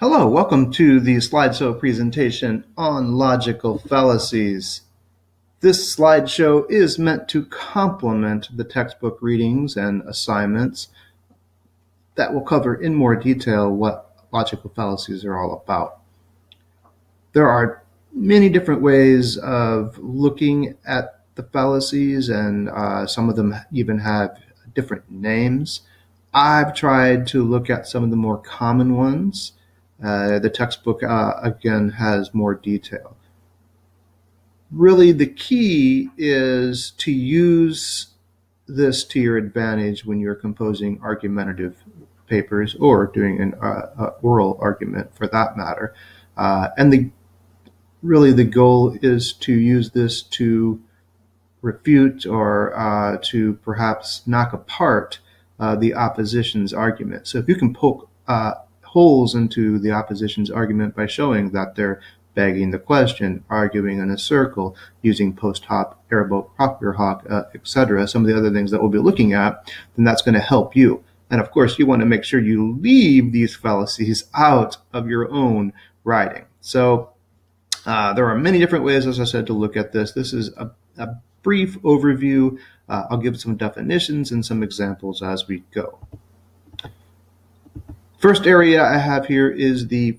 Hello, welcome to the slideshow presentation on logical fallacies. This slideshow is meant to complement the textbook readings and assignments that will cover in more detail what logical fallacies are all about. There are many different ways of looking at the fallacies, and some of them even have different names. I've tried to look at some of the more common ones. The textbook, again, has more detail. Really, the key is to use this to your advantage when you're composing argumentative papers or doing an oral argument for that matter. And really the goal is to use this to refute or to perhaps knock apart the opposition's argument. So if you can poke holes into the opposition's argument by showing that they're begging the question, arguing in a circle, using post hoc, ergo propter hoc, etc., some of the other things that we'll be looking at, then that's going to help you. And of course, you want to make sure you leave these fallacies out of your own writing. So there are many different ways, as I said, to look at this. This is a brief overview. I'll give some definitions and some examples as we go. First area I have here is the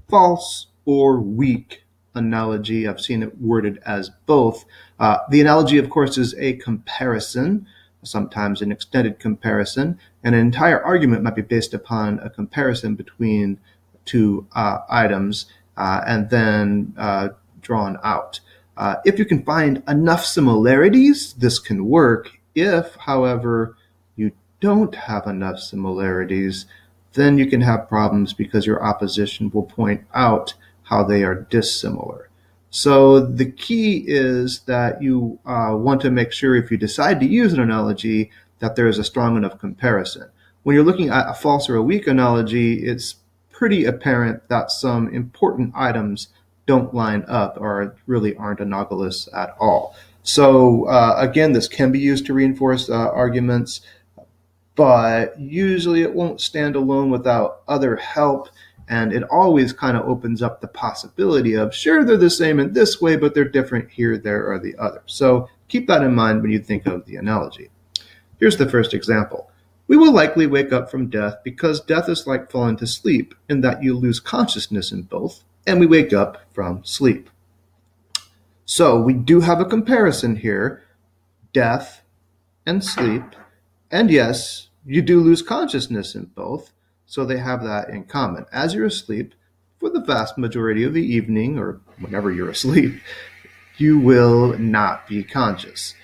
false or weak analogy. I've seen it worded as both. The analogy, of course, is a comparison, sometimes an extended comparison, and an entire argument might be based upon a comparison between two items and then drawn out. If you can find enough similarities, this can work. If, however, you don't have enough similarities, then you can have problems because your opposition will point out how they are dissimilar. So the key is that you want to make sure, if you decide to use an analogy, that there is a strong enough comparison. When you're looking at a false or a weak analogy, it's pretty apparent that some important items don't line up or really aren't analogous at all. So again, this can be used to reinforce arguments, but usually it won't stand alone without other help, and it always kind of opens up the possibility of, sure, they're the same in this way, but they're different here, there, or the other. So keep that in mind when you think of the analogy. Here's the first example. We will likely wake up from death because death is like falling to sleep in that you lose consciousness in both, and we wake up from sleep. So we do have a comparison here, death and sleep, and yes, you do lose consciousness in both, so they have that in common. As you're asleep, for the vast majority of the evening, or whenever you're asleep, you will not be conscious.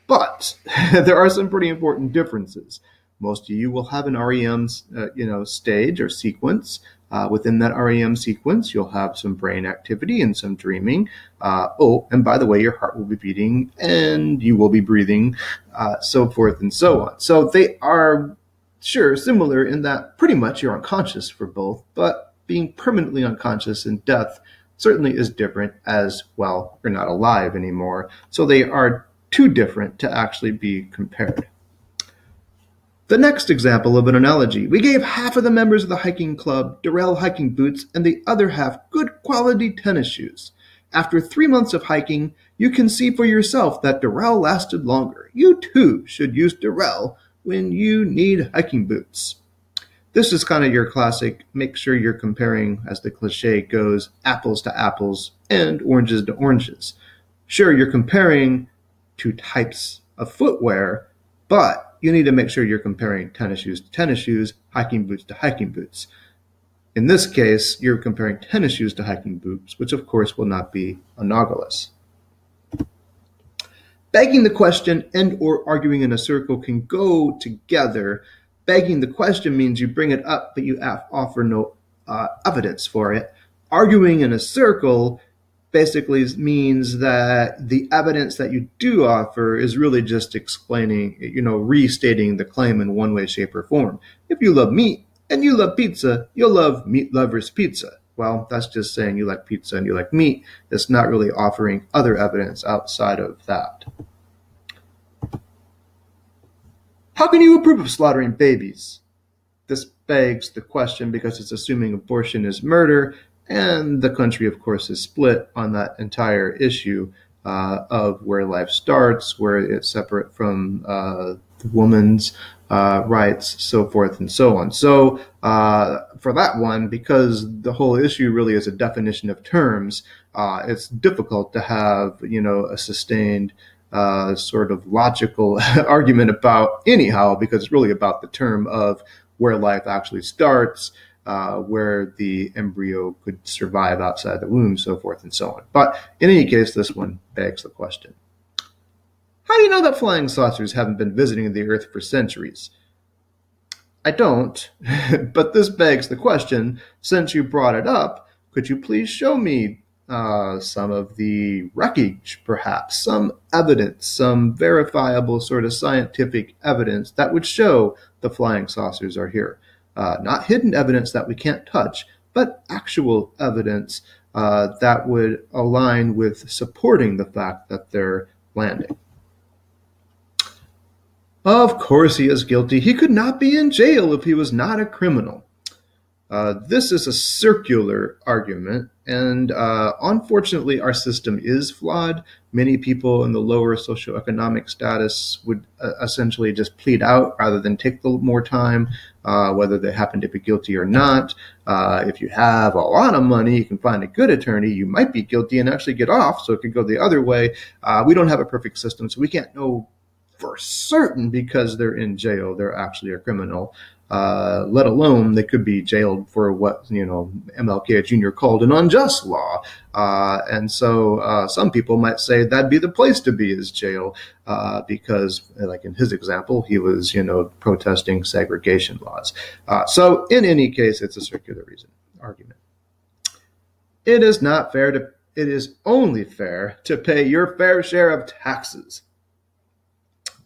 But there are some pretty important differences. Most of you will have an REM stage or sequence. Within that REM sequence, you'll have some brain activity and some dreaming. And by the way, your heart will be beating and you will be breathing, so forth and so on. So they are, sure, similar in that pretty much you're unconscious for both, but being permanently unconscious in death certainly is different, as well, you're not alive anymore. So they are too different to actually be compared. The next example of an analogy, we gave half of the members of the hiking club Durrell hiking boots and the other half good quality tennis shoes. After 3 months of hiking, you can see for yourself that Durrell lasted longer. You too should use Durrell when you need hiking boots. This is kind of your classic, make sure you're comparing, as the cliche goes, apples to apples and oranges to oranges. Sure, you're comparing two types of footwear, but you need to make sure you're comparing tennis shoes to tennis shoes, hiking boots to hiking boots. In this case, you're comparing tennis shoes to hiking boots, which of course will not be analogous. Begging the question and or arguing in a circle can go together. Begging the question means you bring it up, but you offer no evidence for it. Arguing in a circle basically means that the evidence that you do offer is really just explaining, restating the claim in one way, shape, or form. If you love meat and you love pizza, you'll love Meat Lover's Pizza. Well, that's just saying you like pizza and you like meat. It's not really offering other evidence outside of that. How can you approve of slaughtering babies? this begs the question because it's assuming abortion is murder, and the country, of course, is split on that entire issue of where life starts, where it's separate from the woman's rights, so forth and so on. So for that one, because the whole issue really is a definition of terms, it's difficult to have, a sustained sort of logical argument about anyhow, because it's really about the term of where life actually starts, where the embryo could survive outside the womb, so forth and so on. But in any case, this one begs the question. How do you know that flying saucers haven't been visiting the Earth for centuries? I don't, but this begs the question, since you brought it up, could you please show me some of the wreckage, perhaps, some evidence, some verifiable sort of scientific evidence that would show the flying saucers are here? Not hidden evidence that we can't touch, but actual evidence that would align with supporting the fact that they're landing. Of course he is guilty. He could not be in jail if he was not a criminal. This is a circular argument, and unfortunately our system is flawed. Many people in the lower socioeconomic status would essentially just plead out rather than take the more time, whether they happen to be guilty or not. If you have a lot of money, you can find a good attorney, you might be guilty and actually get off, so it could go the other way. We don't have a perfect system, so we can't know for certain because they're in jail, they're actually a criminal. Let alone they could be jailed for what MLK Jr. called an unjust law, and so some people might say that'd be the place to be is jail, because, like in his example, he was protesting segregation laws. So in any case, it's a circular reason argument. It is not fair to. It is only fair to pay your fair share of taxes.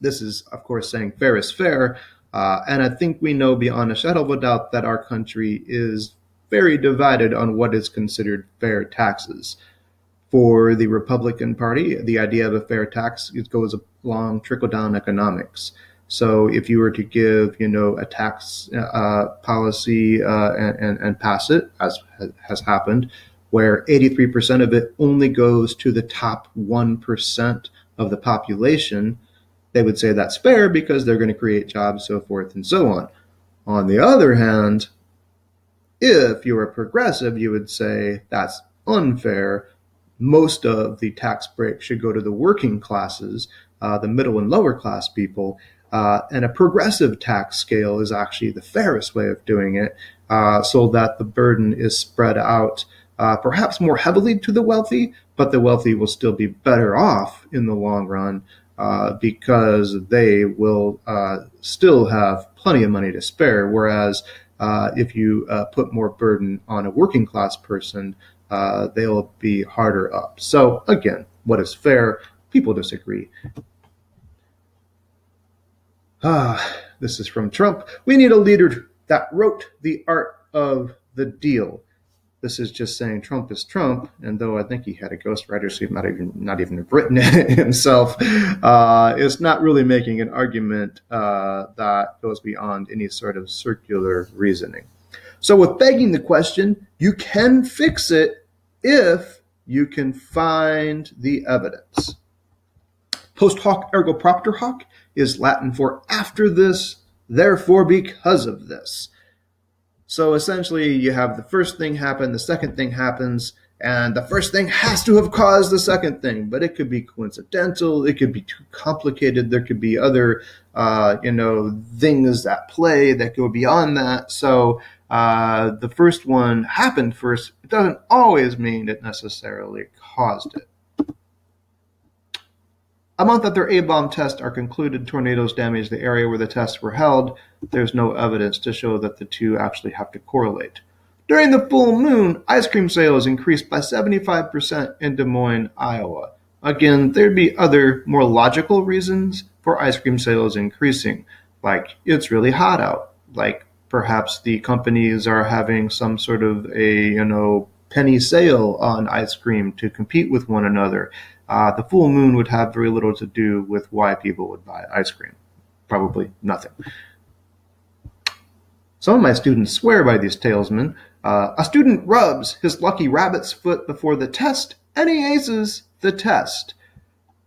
This is, of course, saying fair is fair. And I think we know beyond a shadow of a doubt that our country is very divided on what is considered fair taxes. For the Republican Party, the idea of a fair tax, it goes along trickle-down economics. So if you were to give, a tax policy and pass it, as has happened, where 83% of it only goes to the top 1% of the population, they would say that's fair because they're going to create jobs, so forth and so on. On the other hand, if you were progressive, you would say that's unfair. Most of the tax break should go to the working classes, the middle and lower class people, and a progressive tax scale is actually the fairest way of doing it, so that the burden is spread out perhaps more heavily to the wealthy, but the wealthy will still be better off in the long run, because they will still have plenty of money to spare, whereas if you put more burden on a working class person, they'll be harder up. So again, what is fair? People disagree. This is from Trump. We need a leader that wrote the art of the deal. This is just saying Trump is Trump, and though I think he had a ghostwriter, so he might not even have written it himself, it's not really making an argument that goes beyond any sort of circular reasoning. So with begging the question, you can fix it if you can find the evidence. Post hoc ergo propter hoc is Latin for after this, therefore because of this. So essentially, you have the first thing happen, the second thing happens, and the first thing has to have caused the second thing. But it could be coincidental. It could be too complicated. There could be other, things at play that go beyond that. So the first one happened first. It doesn't always mean it necessarily caused it. A month after A-bomb tests are concluded, tornadoes damage the area where the tests were held. There's no evidence to show that the two actually have to correlate. During the full moon, ice cream sales increased by 75% in Des Moines, Iowa. Again, there'd be other, more logical reasons for ice cream sales increasing, like it's really hot out, like perhaps the companies are having some sort of a, penny sale on ice cream to compete with one another. The full moon would have very little to do with why people would buy ice cream. Probably nothing. Some of my students swear by these talisman. A student rubs his lucky rabbit's foot before the test, and he aces the test.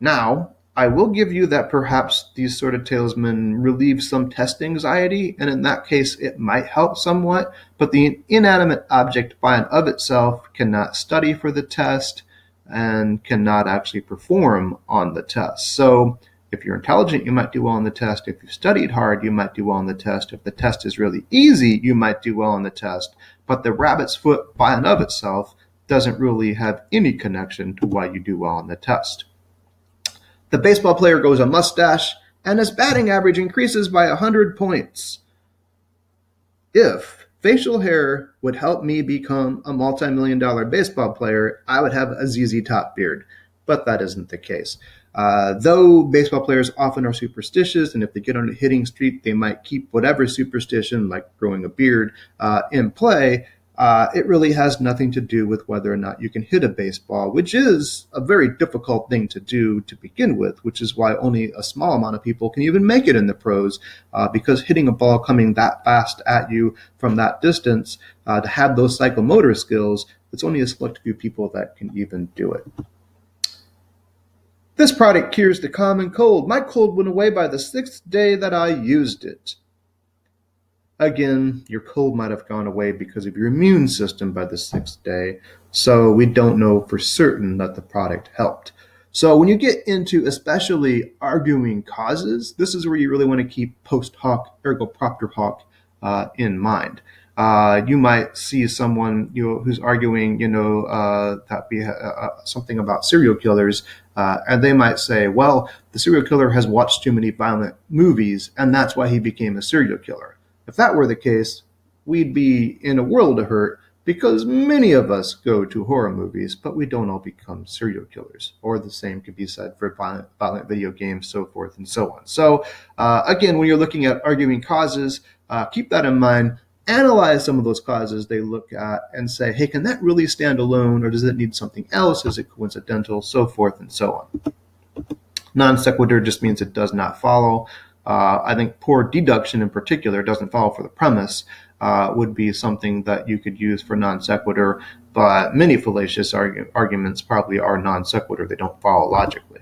Now, I will give you that perhaps these sort of talisman relieve some test anxiety, and in that case it might help somewhat, but the inanimate object by and of itself cannot study for the test and cannot actually perform on the test. So if you're intelligent, you might do well on the test. If you've studied hard, you might do well on the test. If the test is really easy, you might do well on the test. But the rabbit's foot by and of itself doesn't really have any connection to why you do well on the test. The baseball player grows a mustache, and his batting average increases by 100 points. If facial hair would help me become a multi-million-dollar baseball player, I would have a ZZ Top beard. But that isn't the case. Though baseball players often are superstitious, and if they get on a hitting streak, they might keep whatever superstition, like growing a beard, in play. It really has nothing to do with whether or not you can hit a baseball, which is a very difficult thing to do to begin with, which is why only a small amount of people can even make it in the pros, because hitting a ball coming that fast at you from that distance, to have those psychomotor skills, it's only a select few people that can even do it. This product cures the common cold. My cold went away by the 6th day that I used it. Again, your cold might have gone away because of your immune system by the 6th day, so we don't know for certain that the product helped. So when you get into especially arguing causes, this is where you really want to keep post hoc ergo propter hoc in mind. You might see someone who's arguing, that be something about serial killers, and they might say, well, the serial killer has watched too many violent movies, and that's why he became a serial killer. If that were the case, we'd be in a world of hurt, because many of us go to horror movies, but we don't all become serial killers. Or the same could be said for violent video games, so forth and so on. So again, when you're looking at arguing causes, keep that in mind. Analyze some of those causes they look at and say, hey, can that really stand alone, or does it need something else? Is it coincidental? So forth and so on. Non sequitur just means it does not follow. I think poor deduction in particular doesn't follow for the premise, would be something that you could use for non sequitur, but many fallacious arguments probably are non sequitur. They don't follow logically.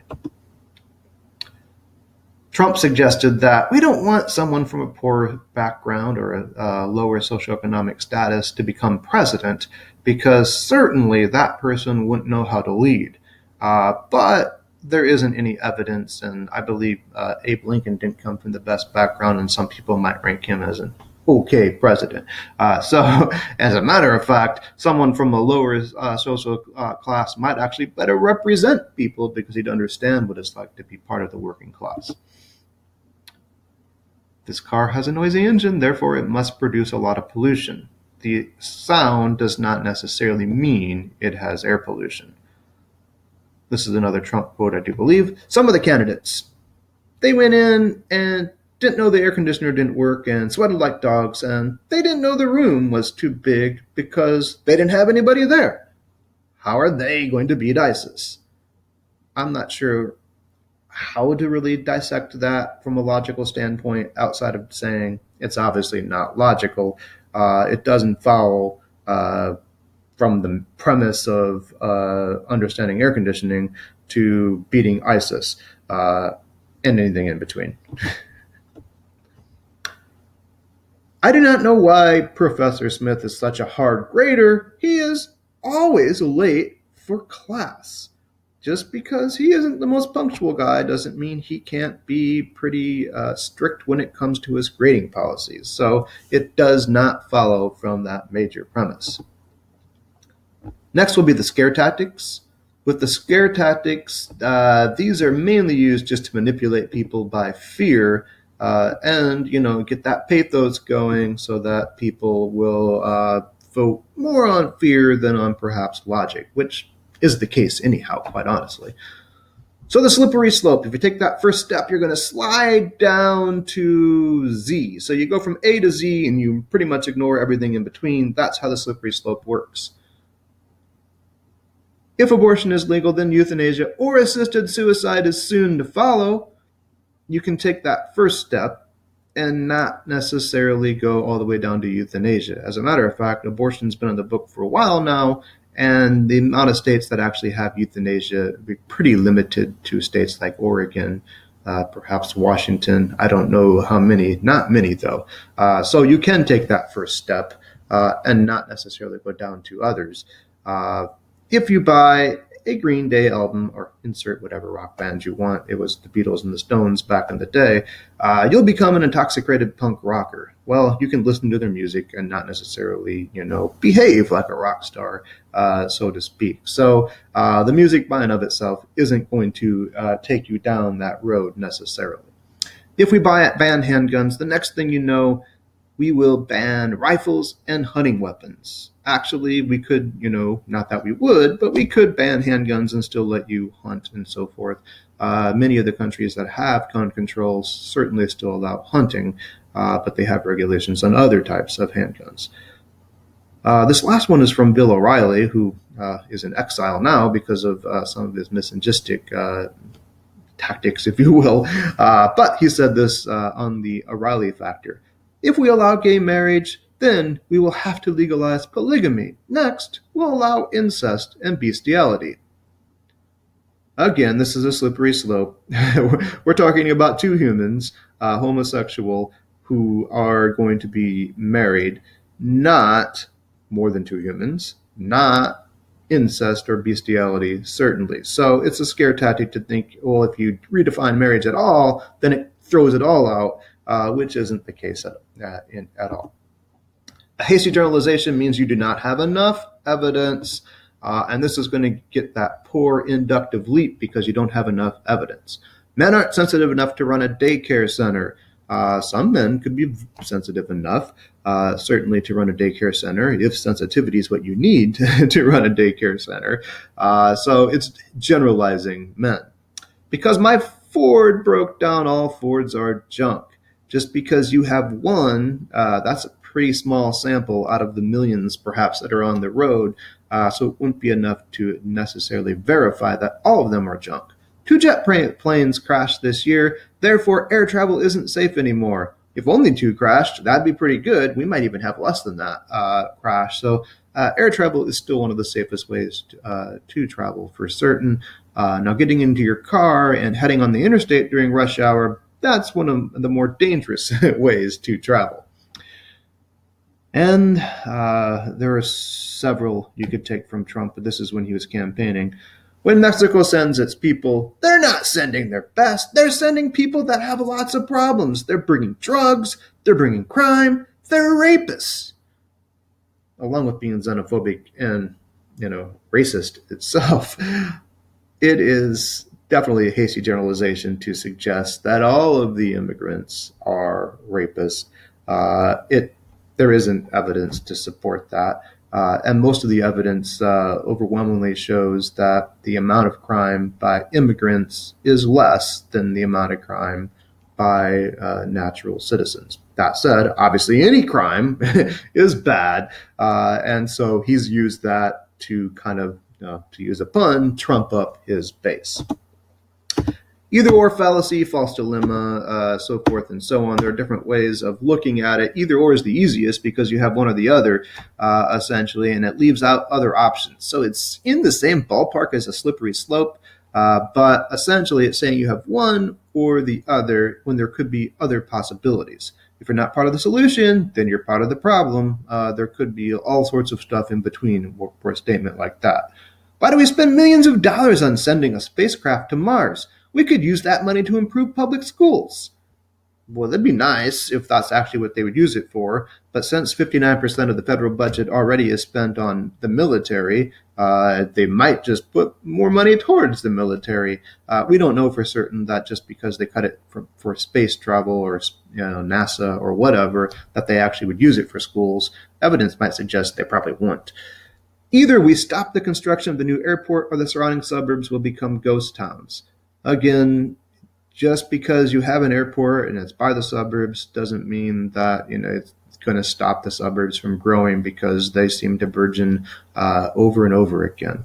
Trump suggested that we don't want someone from a poor background or a lower socioeconomic status to become president, because certainly that person wouldn't know how to lead. But there isn't any evidence, and I believe Abe Lincoln didn't come from the best background, and some people might rank him as an okay president. So as a matter of fact, someone from a lower social class might actually better represent people, because he'd understand what it's like to be part of the working class. This car has a noisy engine, therefore it must produce a lot of pollution. The sound does not necessarily mean it has air pollution. This is another Trump quote, I do believe. Some of the candidates, they went in and didn't know the air conditioner didn't work and sweated like dogs, and they didn't know the room was too big because they didn't have anybody there. How are they going to beat ISIS? I'm not sure how to really dissect that from a logical standpoint, outside of saying it's obviously not logical. It doesn't follow from the premise of understanding air conditioning to beating ISIS, and anything in between. I do not know why Professor Smith is such a hard grader. He is always late for class. Just because he isn't the most punctual guy doesn't mean he can't be pretty strict when it comes to his grading policies. So it does not follow from that major premise. Next will be the scare tactics. With the scare tactics, these are mainly used just to manipulate people by fear, and get that pathos going so that people will vote more on fear than on perhaps logic, which is the case anyhow, quite honestly. So the slippery slope, if you take that first step, you're going to slide down to Z. So you go from A to Z and you pretty much ignore everything in between. That's how the slippery slope works. If abortion is legal, then euthanasia or assisted suicide is soon to follow. You can take that first step and not necessarily go all the way down to euthanasia. As a matter of fact, abortion's been in the book for a while now, and the amount of states that actually have euthanasia would be pretty limited to states like Oregon, perhaps Washington. I don't know how many, not many though. So you can take that first step and not necessarily go down to others. If you buy a Green Day album or insert whatever rock band you want, it was the Beatles and the Stones back in the day, you'll become an intoxicated punk rocker. Well, you can listen to their music and not necessarily, behave like a rock star, so to speak. So the music by and of itself isn't going to take you down that road necessarily. If we ban handguns, the next thing you know, we will ban rifles and hunting weapons. Actually, we could, not that we would, but we could ban handguns and still let you hunt and so forth. Many of the countries that have gun control certainly still allow hunting, but they have regulations on other types of handguns. This last one is from Bill O'Reilly, who is in exile now because of some of his misogynistic tactics, if you will. But he said this on the O'Reilly factor. If we allow gay marriage, then we will have to legalize polygamy. Next, we'll allow incest and bestiality. Again, this is a slippery slope. We're talking about two humans, homosexual, who are going to be married, not more than two humans, not incest or bestiality, certainly. So it's a scare tactic to think, well, if you redefine marriage at all, then it throws it all out, which isn't the case at all. A hasty generalization means you do not have enough evidence, and this is going to get that poor inductive leap because you don't have enough evidence. Men aren't sensitive enough to run a daycare center. Some men could be sensitive enough, certainly to run a daycare center, if sensitivity is what you need to run a daycare center. So it's generalizing men. Because my Ford broke down, all Fords are junk. Just because you have one, that's a pretty small sample out of the millions perhaps that are on the road, so it wouldn't be enough to necessarily verify that all of them are junk. 2 jet planes crashed this year, therefore air travel isn't safe anymore. If only 2 crashed, that'd be pretty good. We might even have less than that crash. So air travel is still one of the safest ways to travel for certain. Now getting into your car and heading on the interstate during rush hour, that's one of the more dangerous ways to travel. And there are several you could take from Trump, but this is when he was campaigning. When Mexico sends its people, they're not sending their best. They're sending people that have lots of problems. They're bringing drugs. They're bringing crime. They're rapists. Along with being xenophobic and, racist itself, it is definitely a hasty generalization to suggest that all of the immigrants are rapists. There isn't evidence to support that. And most of the evidence overwhelmingly shows that the amount of crime by immigrants is less than the amount of crime by natural citizens. That said, obviously any crime is bad. And so he's used that to kind of, to use a pun, trump up his base. Either or fallacy, false dilemma, so forth and so on. There are different ways of looking at it. Either or is the easiest because you have one or the other, essentially, and it leaves out other options. So it's in the same ballpark as a slippery slope, but essentially it's saying you have one or the other when there could be other possibilities. If you're not part of the solution, then you're part of the problem. There could be all sorts of stuff in between for a statement like that. Why do we spend millions of dollars on sending a spacecraft to Mars? We could use that money to improve public schools. Well, that'd be nice if that's actually what they would use it for. But since 59% of the federal budget already is spent on the military, they might just put more money towards the military. We don't know for certain that just because they cut it for space travel or NASA or whatever, that they actually would use it for schools. Evidence might suggest they probably won't. Either we stop the construction of the new airport or the surrounding suburbs will become ghost towns. Again, just because you have an airport and it's by the suburbs doesn't mean that it's going to stop the suburbs from growing because they seem to burgeon over and over again.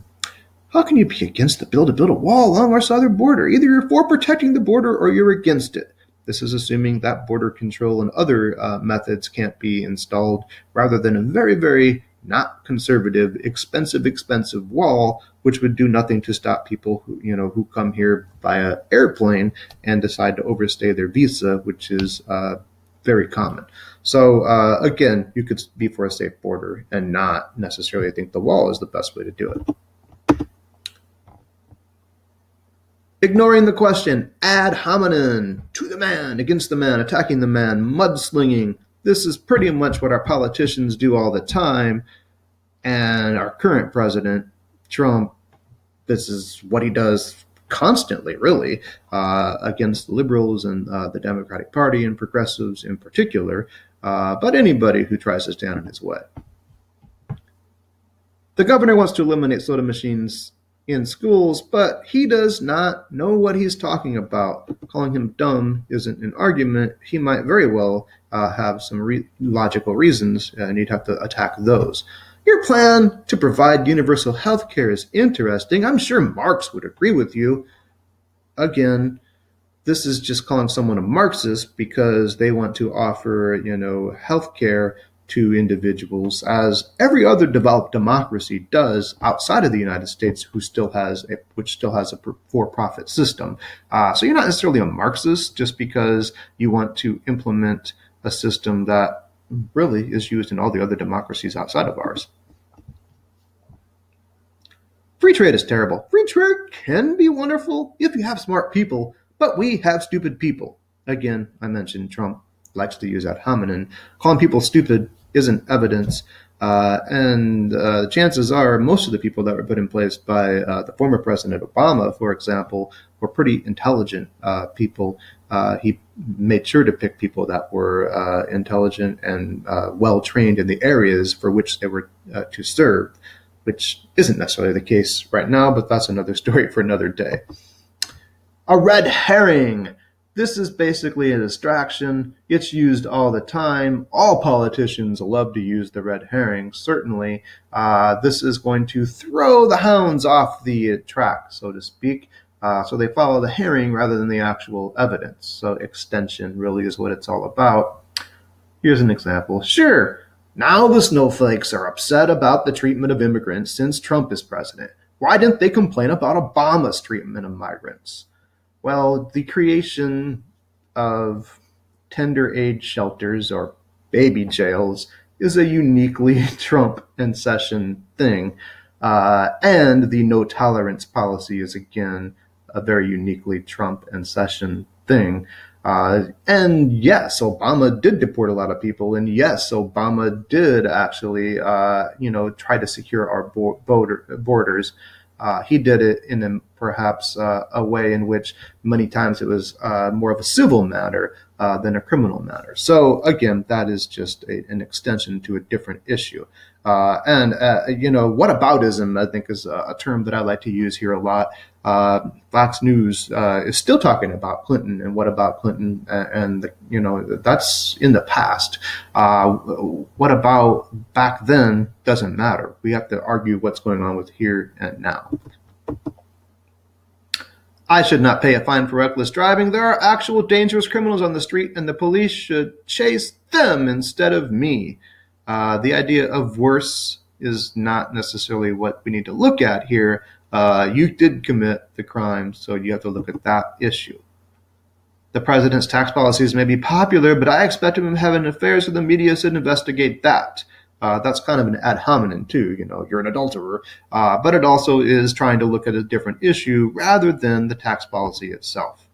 How can you be against the bill to build a wall along our southern border? Either you're for protecting the border or you're against it. This is assuming that border control and other methods can't be installed, rather than a very, very not conservative, expensive wall, which would do nothing to stop people who come here via airplane and decide to overstay their visa, which is very common. So again, you could be for a safe border and not necessarily think the wall is the best way to do it. Ignoring the question, ad hominem, to the man, against the man, attacking the man, mudslinging. This is pretty much what our politicians do all the time. And our current president, Trump, this is what he does constantly, really, against liberals and the Democratic Party and progressives in particular, but anybody who tries to stand in his way. The governor wants to eliminate soda machines in schools, but he does not know what he's talking about. Calling him dumb isn't an argument. He might very well have some logical reasons, and you'd have to attack those. Your plan to provide universal health care is interesting. I'm sure Marx would agree with you. Again, this is just calling someone a Marxist because they want to offer, health care to individuals, as every other developed democracy does outside of the United States, which still has a for-profit system. So you're not necessarily a Marxist just because you want to implement a system that really is used in all the other democracies outside of ours. Free trade is terrible. Free trade can be wonderful if you have smart people, but we have stupid people. Again, I mentioned Trump likes to use ad hominem. Calling people stupid isn't evidence. And chances are most of the people that were put in place by the former President Obama, for example, were pretty intelligent people. He made sure to pick people that were intelligent and well-trained in the areas for which they were to serve, which isn't necessarily the case right now, but that's another story for another day. A red herring. This is basically a distraction. It's used all the time. All politicians love to use the red herring, certainly. This is going to throw the hounds off the track, so to speak. So they follow the herring rather than the actual evidence. So extension really is what it's all about. Here's an example. Sure, now the snowflakes are upset about the treatment of immigrants since Trump is president. Why didn't they complain about Obama's treatment of migrants? Well, the creation of tender age shelters or baby jails is a uniquely Trump and Session thing. And the no tolerance policy is, again, a very uniquely Trump and Session thing. And yes, Obama did deport a lot of people. And yes, Obama did actually, try to secure our borders. He did it in perhaps a way in which many times it was more of a civil matter than a criminal matter. So again, that is just an extension to a different issue. Whataboutism, I think, is a term that I like to use here a lot. Fox News is still talking about Clinton and what about Clinton, and that's in the past. What about back then doesn't matter. We have to argue what's going on with here and now. I should not pay a fine for reckless driving. There are actual dangerous criminals on the street, and the police should chase them instead of me. The idea of worse is not necessarily what we need to look at here. You did commit the crime, so you have to look at that issue. The president's tax policies may be popular, but I expect him having affairs with the media should investigate that. That's kind of an ad hominem too, you're an adulterer. But it also is trying to look at a different issue rather than the tax policy itself.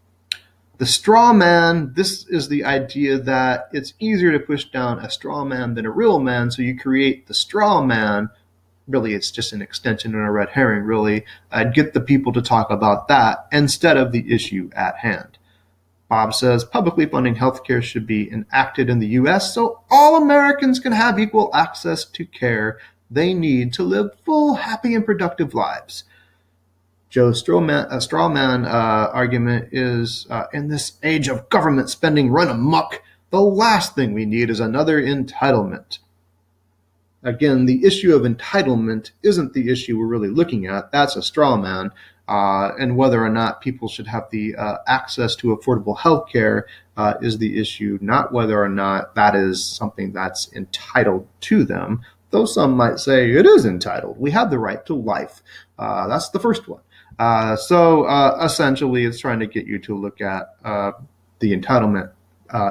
The straw man, this is the idea that it's easier to push down a straw man than a real man, so you create the straw man. Really, it's just an extension and a red herring, really. Get the people to talk about that instead of the issue at hand. Bob says publicly funding healthcare should be enacted in the U.S. so all Americans can have equal access to care they need to live full, happy, and productive lives. Joe's straw man argument is, in this age of government spending run amok, the last thing we need is another entitlement. Again, the issue of entitlement isn't the issue we're really looking at. That's a straw man. And whether or not people should have the access to affordable health care is the issue, not whether or not that is something that's entitled to them, though some might say it is entitled. We have the right to life. That's the first one. So essentially, it's trying to get you to look at the entitlement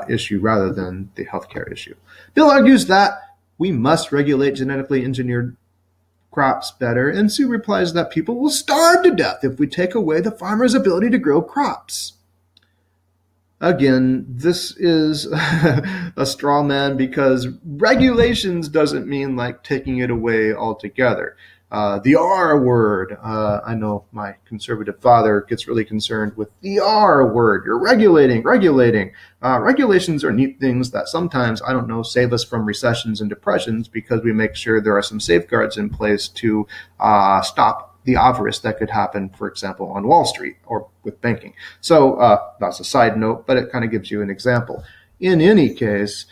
issue rather than the healthcare issue. Bill argues that we must regulate genetically engineered crops better, and Sue replies that people will starve to death if we take away the farmer's ability to grow crops. Again, this is a straw man because regulations doesn't mean like taking it away altogether. The R word, I know my conservative father gets really concerned with the R word. You're regulating. Regulations are neat things that sometimes, I don't know, save us from recessions and depressions because we make sure there are some safeguards in place to stop the avarice that could happen, for example, on Wall Street or with banking. So that's a side note, but it kind of gives you an example. In any case,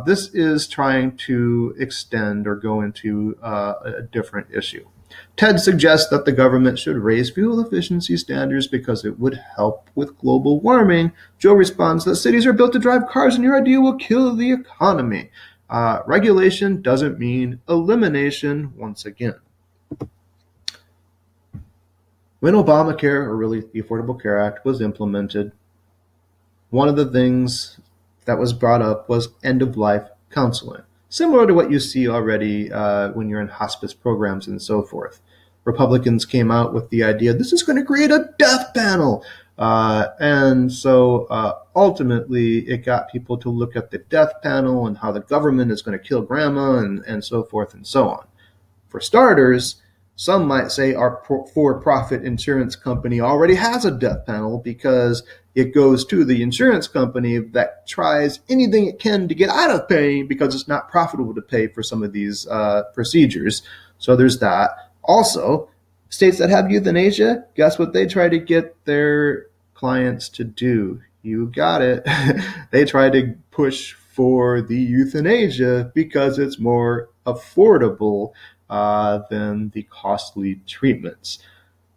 this is trying to extend or go into a different issue. Ted suggests that the government should raise fuel efficiency standards because it would help with global warming. Joe responds that cities are built to drive cars and your idea will kill the economy. Regulation doesn't mean elimination once again. When Obamacare, or really the Affordable Care Act, was implemented, one of the things that was brought up was end-of-life counseling, similar to what you see already when you're in hospice programs and so forth. Republicans came out with the idea, this is going to create a death panel. And so ultimately, it got people to look at the death panel and how the government is going to kill grandma and so forth and so on. For starters, some might say our for-profit insurance company already has a death panel because it goes to the insurance company that tries anything it can to get out of paying because it's not profitable to pay for some of these procedures. So there's that. Also, states that have euthanasia, guess what they try to get their clients to do? You got it. They try to push for the euthanasia because it's more affordable than the costly treatments.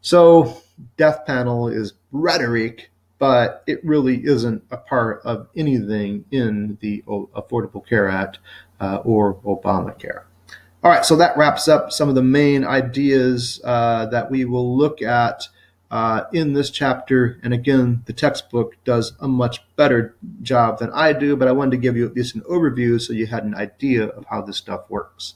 So death panel is rhetoric, but it really isn't a part of anything in the Affordable Care Act or Obamacare. All right, so that wraps up some of the main ideas that we will look at in this chapter. And again, the textbook does a much better job than I do, but I wanted to give you at least an overview so you had an idea of how this stuff works.